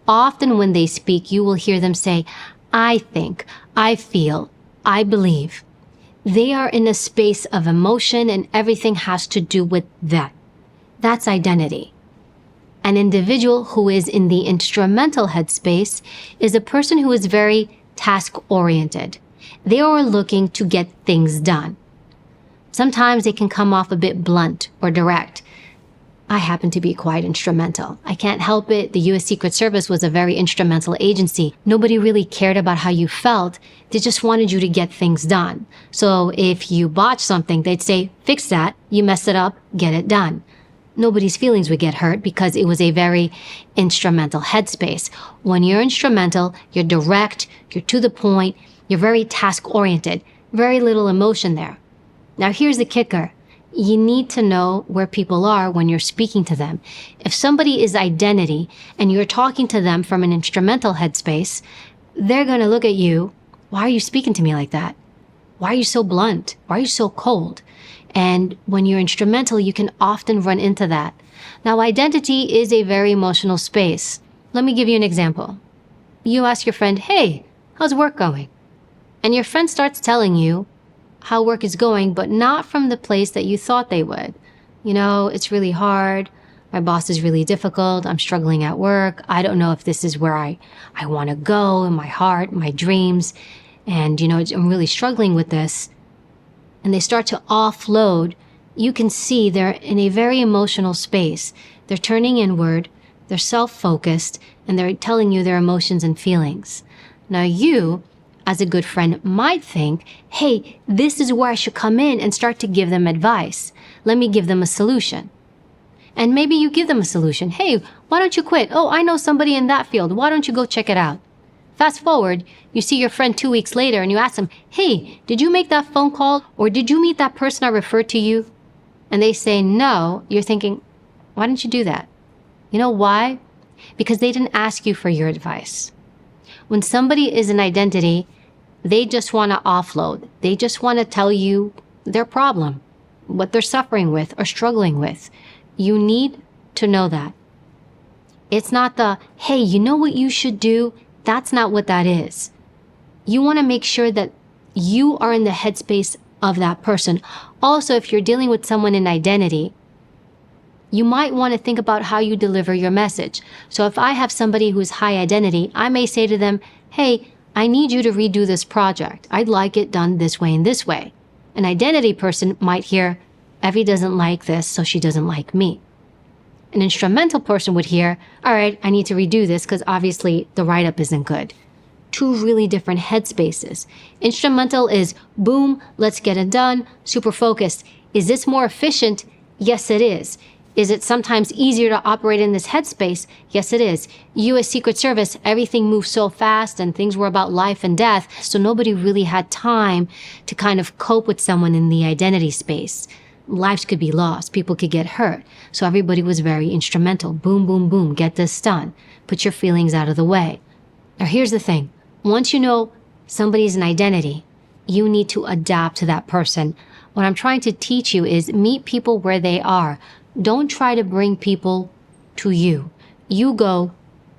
Often when they speak, you will hear them say, I think, I feel, I believe. They are in a space of emotion and everything has to do with that. That's identity. An individual who is in the instrumental headspace is a person who is very task-oriented. They are looking to get things done. Sometimes they can come off a bit blunt or direct. I happen to be quite instrumental. I can't help it. The U.S. Secret Service was a very instrumental agency. Nobody really cared about how you felt. They just wanted you to get things done. So if you botched something, they'd say, fix that. You messed it up, get it done. Nobody's feelings would get hurt because it was a very instrumental headspace. When you're instrumental, you're direct, you're to the point, you're very task-oriented, very little emotion there. Now here's the kicker. You need to know where people are when you're speaking to them. If somebody is identity and you're talking to them from an instrumental headspace, they're going to look at you. Why are you speaking to me like that? Why are you so blunt? Why are you so cold? And when you're instrumental, you can often run into that. Now, identity is a very emotional space. Let me give you an example. You ask your friend, hey, how's work going? And your friend starts telling you how work is going, but not from the place that you thought they would. You know, it's really hard. My boss is really difficult. I'm struggling at work. I don't know if this is where I want to go in my heart, my dreams. And, you know, I'm really struggling with this. And they start to offload. You can see they're in a very emotional space. They're turning inward. They're self-focused, and they're telling you their emotions and feelings. Now you, as a good friend, might think, hey, this is where I should come in and start to give them advice. Let me give them a solution. And maybe you give them a solution. Hey, why don't you quit? Oh, I know somebody in that field. Why don't you go check it out? Fast forward, you see your friend 2 weeks later and you ask them, hey, did you make that phone call? Or did you meet that person I referred to you? And they say no. You're thinking, why didn't you do that? You know why? Because they didn't ask you for your advice. When somebody is an identity, they just want to offload. They just want to tell you their problem, what they're suffering with or struggling with. You need to know that. It's not the, hey, you know what you should do? That's not what that is. You want to make sure that you are in the headspace of that person. Also, if you're dealing with someone in identity, you might want to think about how you deliver your message. So if I have somebody who's high identity, I may say to them, hey, I need you to redo this project. I'd like it done this way and this way. An identity person might hear, Evy doesn't like this, so she doesn't like me. An instrumental person would hear, all right, I need to redo this because obviously the write-up isn't good. Two really different headspaces. Instrumental is, boom, let's get it done, super focused. Is this more efficient? Yes, it is. Is it sometimes easier to operate in this headspace? Yes, it is. U.S. Secret Service, everything moved so fast and things were about life and death, so nobody really had time to kind of cope with someone in the identity space. Lives could be lost. People could get hurt. So everybody was very instrumental. Boom, boom, boom. Get this done. Put your feelings out of the way. Now, here's the thing. Once you know somebody's an identity, you need to adapt to that person. What I'm trying to teach you is meet people where they are. Don't try to bring people to you. You go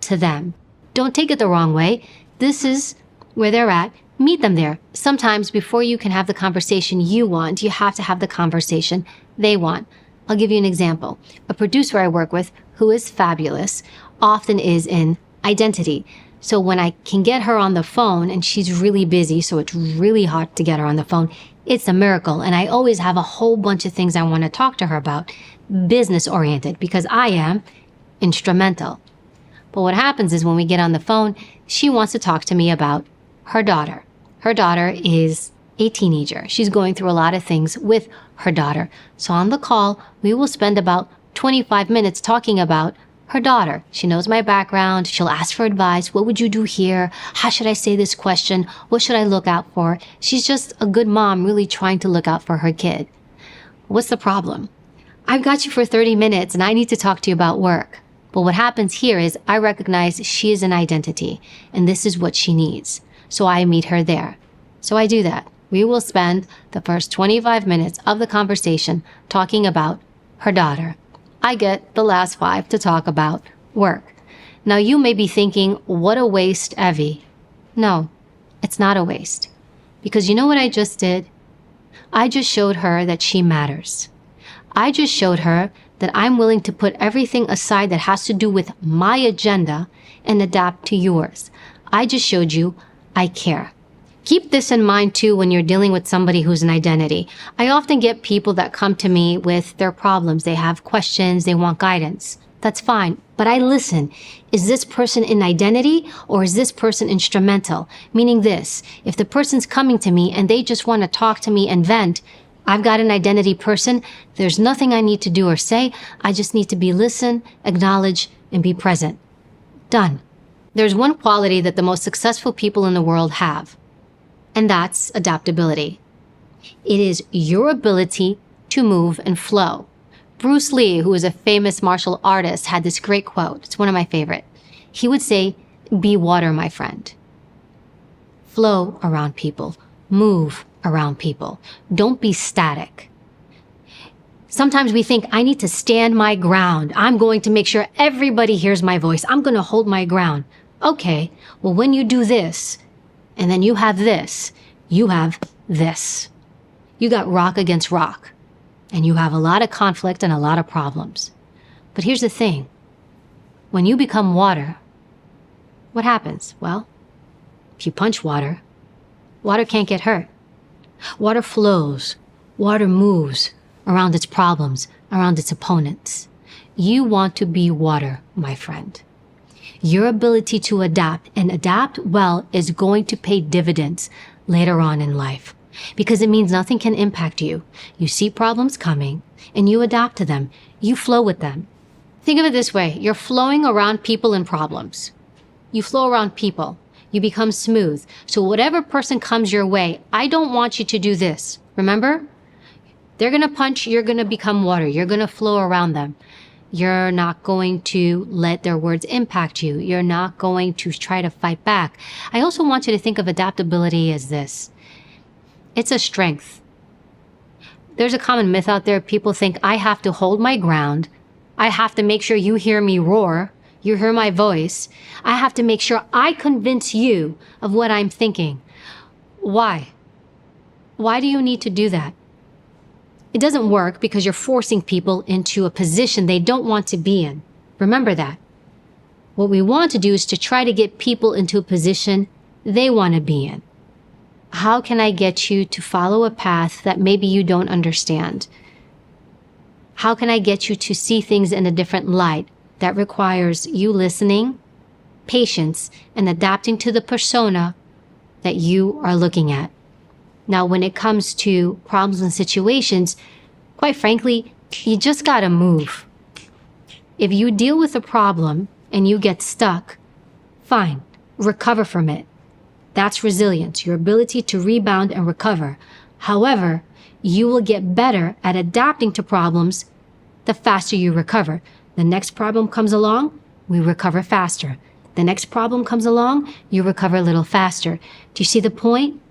to them. Don't take it the wrong way. This is where they're at. Meet them there. Sometimes before you can have the conversation you want, you have to have the conversation they want. I'll give you an example. A producer I work with who is fabulous often is in identity. So when I can get her on the phone and she's really busy, so it's really hard to get her on the phone, it's a miracle. And I always have a whole bunch of things I want to talk to her about, business oriented, because I am instrumental. But what happens is when we get on the phone, she wants to talk to me about her daughter. Her daughter is a teenager. She's going through a lot of things with her daughter. So on the call, we will spend about 25 minutes talking about her daughter. She knows my background. She'll ask for advice. What would you do here? How should I say this question? What should I look out for? She's just a good mom really trying to look out for her kid. What's the problem? I've got you for 30 minutes and I need to talk to you about work. But what happens here is I recognize she is an identity and this is what she needs. So I meet her there. So I do that. We will spend the first 25 minutes of the conversation talking about her daughter. I get the last 5 to talk about work. Now you may be thinking, what a waste, Evy. No, it's not a waste. Because you know what I just did? I just showed her that she matters. I just showed her that I'm willing to put everything aside that has to do with my agenda and adapt to yours. I just showed you I care. Keep this in mind too when you're dealing with somebody who's an identity. I often get people that come to me with their problems. They have questions, they want guidance. That's fine, but I listen. Is this person in identity or is this person instrumental? Meaning this, if the person's coming to me and they just want to talk to me and vent, I've got an identity person. There's nothing I need to do or say. I just need to be listen, acknowledge, and be present. Done. There's one quality that the most successful people in the world have, and that's adaptability. It is your ability to move and flow. Bruce Lee, who is a famous martial artist, had this great quote. It's one of my favorite. He would say, "Be water, my friend." Flow around people. Move around people. Don't be static. Sometimes we think, I need to stand my ground. I'm going to make sure everybody hears my voice. I'm going to hold my ground. Okay, well, when you do this, and then you have this, you have this. You got rock against rock. And you have a lot of conflict and a lot of problems. But here's the thing. When you become water, what happens? Well, if you punch water, water can't get hurt. Water flows. Water moves around its problems, around its opponents. You want to be water, my friend. Your ability to adapt and adapt well is going to pay dividends later on in life. Because it means nothing can impact you. You see problems coming and you adapt to them. You flow with them. Think of it this way. You're flowing around people and problems. You flow around people. You become smooth. So whatever person comes your way, I don't want you to do this. Remember? They're going to punch. You're going to become water. You're going to flow around them. You're not going to let their words impact you. You're not going to try to fight back. I also want you to think of adaptability as this. It's a strength. There's a common myth out there. People think I have to hold my ground. I have to make sure you hear me roar. You hear my voice. I have to make sure I convince you of what I'm thinking. Why? Why do you need to do that? It doesn't work because you're forcing people into a position they don't want to be in. Remember that. What we want to do is to try to get people into a position they want to be in. How can I get you to follow a path that maybe you don't understand? How can I get you to see things in a different light that requires you listening, patience, and adapting to the persona that you are looking at? Now, when it comes to problems and situations, quite frankly, you just gotta move. If you deal with a problem and you get stuck, fine, recover from it. That's resilience, your ability to rebound and recover. However, you will get better at adapting to problems the faster you recover. The next problem comes along, we recover faster. The next problem comes along, you recover a little faster. Do you see the point?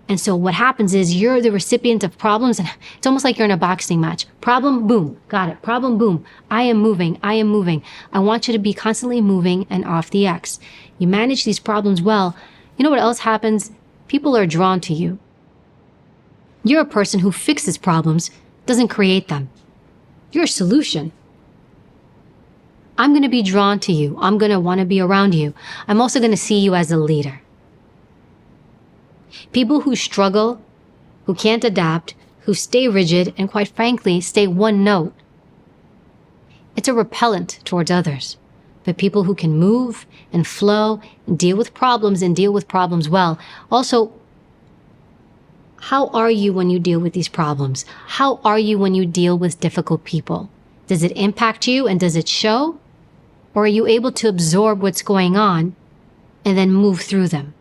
And so what happens is you're the recipient of problems, and it's almost like you're in a boxing match. Problem, boom, got it. Problem, boom. I am moving. I want you to be constantly moving and off the X. You manage these problems well. You know what else happens? People are drawn to you. You're a person who fixes problems, doesn't create them. You're a solution. I'm going to be drawn to you. I'm going to want to be around you. I'm also going to see you as a leader. People who struggle, who can't adapt, who stay rigid, and quite frankly, stay one note, it's a repellent towards others. But people who can move and flow and deal with problems well. Also, how are you when you deal with these problems? How are you when you deal with difficult people? Does it impact you and does it show? Or are you able to absorb what's going on and then move through them?